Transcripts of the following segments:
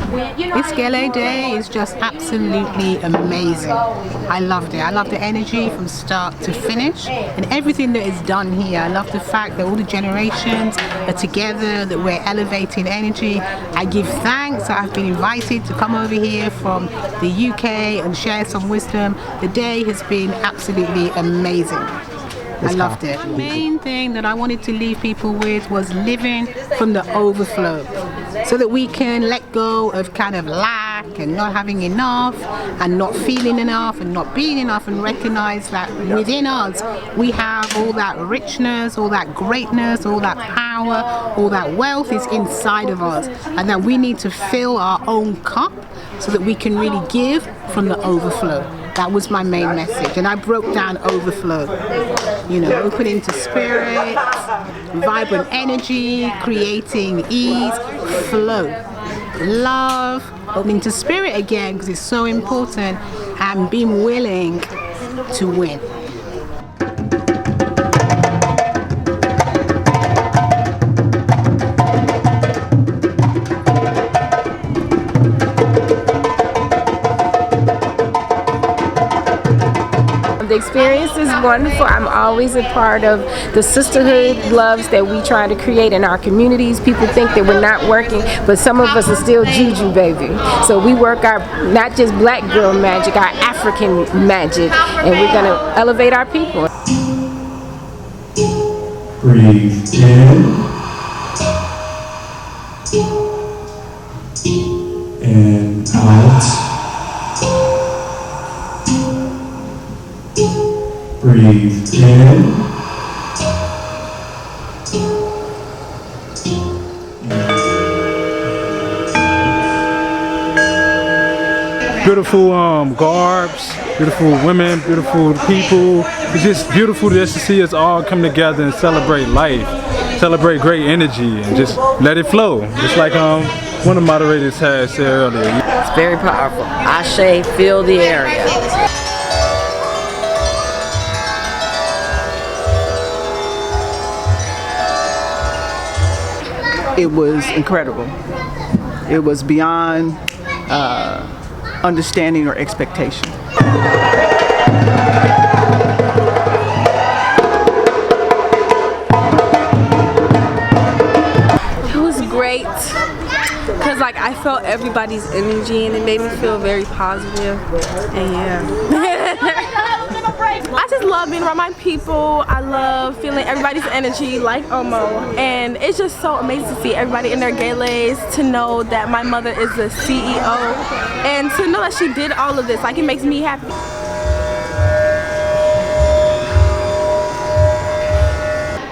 This Gele Day is just absolutely amazing. I loved it. I love the energy from start to finish and everything that is done here. I love the fact that all the generations are together, that we're elevating energy. I give thanks that I've been invited to come over here from the UK and share some wisdom. The day has been absolutely amazing. I loved it. The main thing that I wanted to leave people with was living from the overflow, so that we can let go of kind of lack and not having enough and not feeling enough and not being enough, and recognize that within us we have all that richness, all that greatness, all that power, all that wealth is inside of us, and that we need to fill our own cup so that we can really give from the overflow. That was my main message, and I broke down overflow. You know, opening to spirit, vibrant energy, creating ease, flow, love, opening to spirit again because it's so important, and being willing to win. The experience is wonderful. I'm always a part of the sisterhood loves that we try to create in our communities. People think that we're not working, but some of us are still juju, baby. So we work our, not just black girl magic, our African magic, and we're going to elevate our people. Breathe in and out. Breathe in. Beautiful garbs, beautiful women, beautiful people. It's just beautiful just to see us all come together and celebrate life, celebrate great energy, and just let it flow. Just like one of the moderators had said earlier. It's very powerful. Ashe, fill the area. It was incredible. It was beyond understanding or expectation. It was great because like I felt everybody's energy and it made me feel very positive. And yeah. I just love being around my people. I love feeling everybody's energy like Omo, and it's just so amazing to see everybody in their geles, to know that my mother is the CEO, and to know that she did all of this. Like, it makes me happy.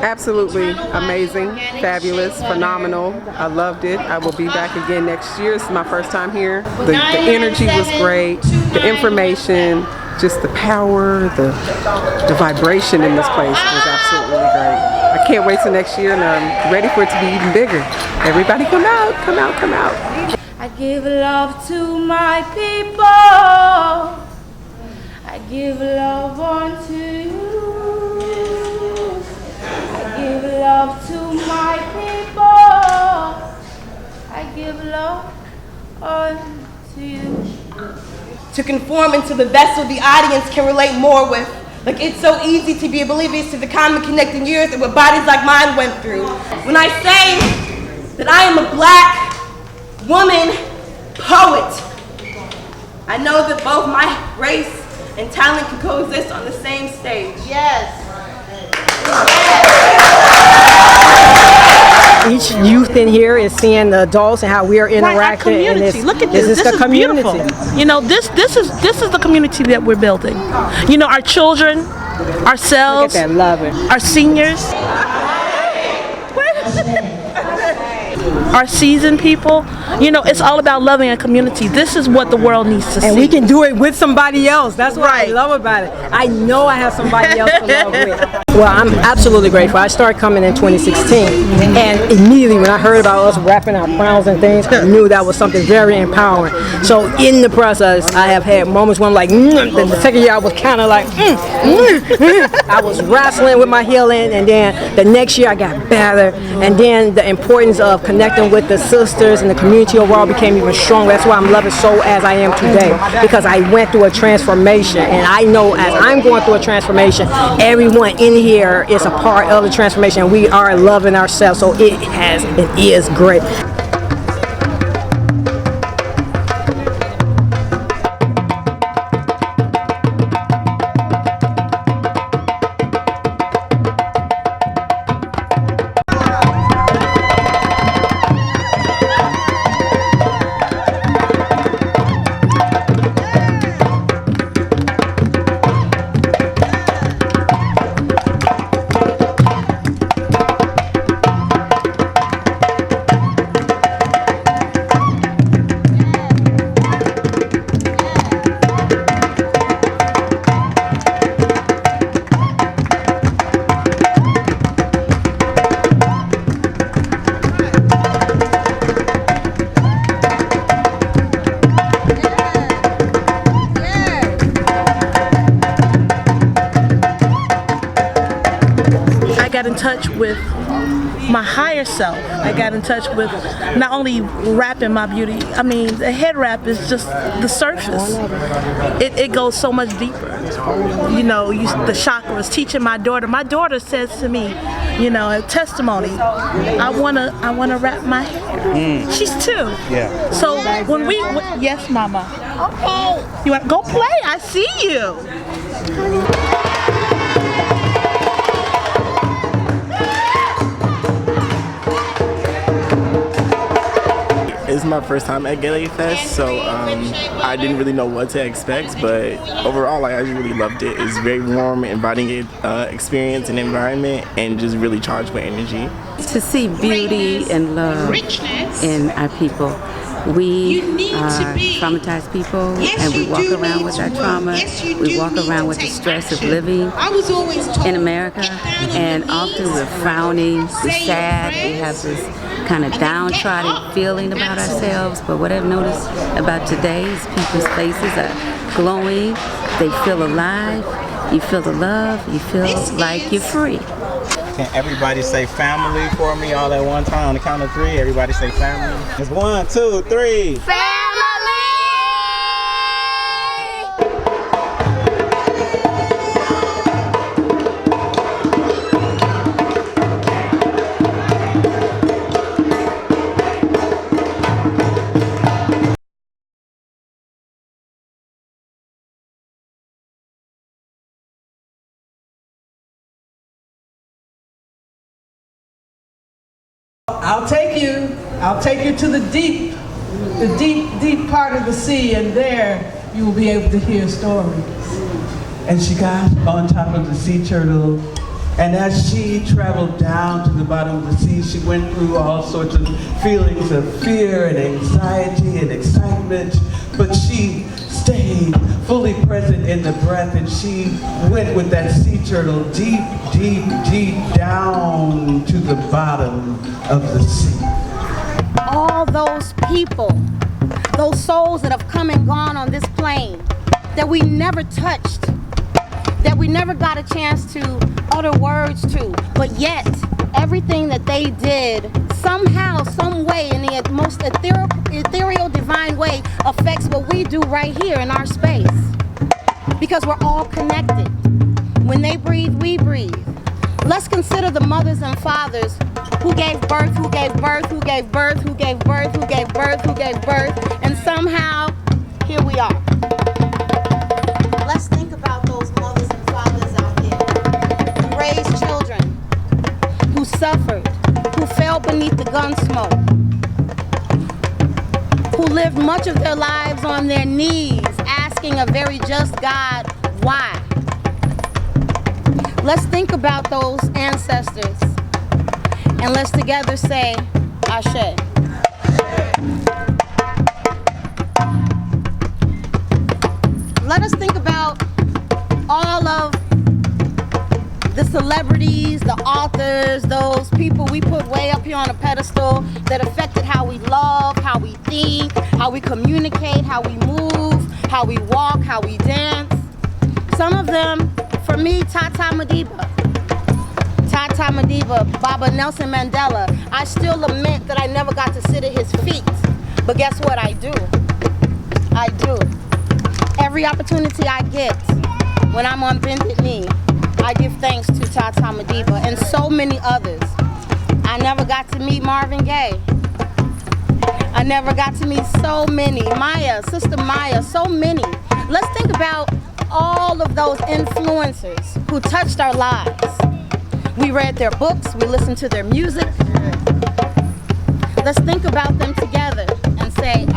Absolutely amazing, fabulous, phenomenal. I loved it. I will be back again next year. This is my first time here. The energy was great, the information, just the power, the vibration in this place was absolutely great. I can't wait till next year, and I'm ready for it to be even bigger. Everybody come out, come out, come out. I give love to my people. I give love unto you. I give love to my people. I give love unto you. To conform into the vessel the audience can relate more with. Like, it's so easy to be oblivious to the common connecting years that what bodies like mine went through. When I say that I am a black woman poet, I know that both my race and talent can coexist on the same stage. Yes. Each youth in here is seeing the adults and how we are interacting. Right, our community. Look at this. This is community. Beautiful. You know, this is the community that we're building. You know, our children, ourselves, look at that, love it. Our seniors, our seasoned people. You know, it's all about loving a community. This is what the world needs to see. And we can do it with somebody else. That's what I love about it. I know I have somebody else to love with. Well, I'm absolutely grateful. I started coming in 2016, and immediately when I heard about us wrapping our crowns and things, I knew that was something very empowering. So in the process, I have had moments when I'm like, the second year I was kind of like, I was wrestling with my healing, and then the next year I got better, and then the importance of connecting with the sisters and the community community overall became even stronger. That's why I'm loving so as I am today, because I went through a transformation, and I know as I'm going through a transformation, everyone in here is a part of the transformation. We are loving ourselves, so it has and is great. I got in touch with my higher self. I got in touch with not only wrapping my beauty, I mean the head wrap is just the surface. It goes so much deeper. You know, the chakras, teaching my daughter says to me, you know, a testimony, I wanna wrap my hair. She's 2. Yeah. So when yes mama. Okay. You wanna go play? I see you. It's my first time at Gele Fest, so I didn't really know what to expect, but overall I really loved it. It's very warm, inviting experience and environment, and just really charged with energy. To see beauty and love in our people. We are traumatized people, and we walk around with our trauma. We walk around with the stress of living in America, and often we're frowning, we're sad, we have this kind of downtrodden feeling about ourselves. But what I've noticed about today is people's faces are glowing, they feel alive, you feel the love, you feel like you're free. Can everybody say family for me all at one time? On the count of 3, everybody say family. It's 1, 2, 3. I'll take you to the deep part of the sea, and there you will be able to hear stories. And she got on top of the sea turtle, and as she traveled down to the bottom of the sea, she went through all sorts of feelings of fear and anxiety and excitement, but she stayed fully present in the breath, and she went with that sea turtle deep, deep, deep down to the bottom of the sea. All those people, those souls that have come and gone on this plane that we never touched, that we never got a chance to utter words to, but yet everything that they did somehow, some way, in the most ethereal, divine way affects what we do right here in our space. Because we're all connected. When they breathe, we breathe. Let's consider the mothers and fathers who gave birth, who gave birth, who gave birth, who gave birth, who gave birth, who gave birth, and somehow, here we are. Let's think about those mothers and fathers out there who raised children, who suffered, who fell beneath the gun smoke, who lived much of their lives on their knees, asking a very just God, why? Let's think about those ancestors, and let's together say, Ashe. Let us think about all of the celebrities, the authors, those people we put way up here on a pedestal that affected how we love, how we think, how we communicate, how we move, how we walk, how we dance. Some of them, for me, Tata Madiba, Baba Nelson Mandela. I still lament that I never got to sit at his feet. But guess what I do? I do. Every opportunity I get, when I'm on bended knee, I give thanks to Tata Madiba and so many others. I never got to meet Marvin Gaye. I never got to meet so many. Maya, Sister Maya, so many. Let's think about all of those influencers who touched our lives. We read their books, we listened to their music. Let's think about them together and say,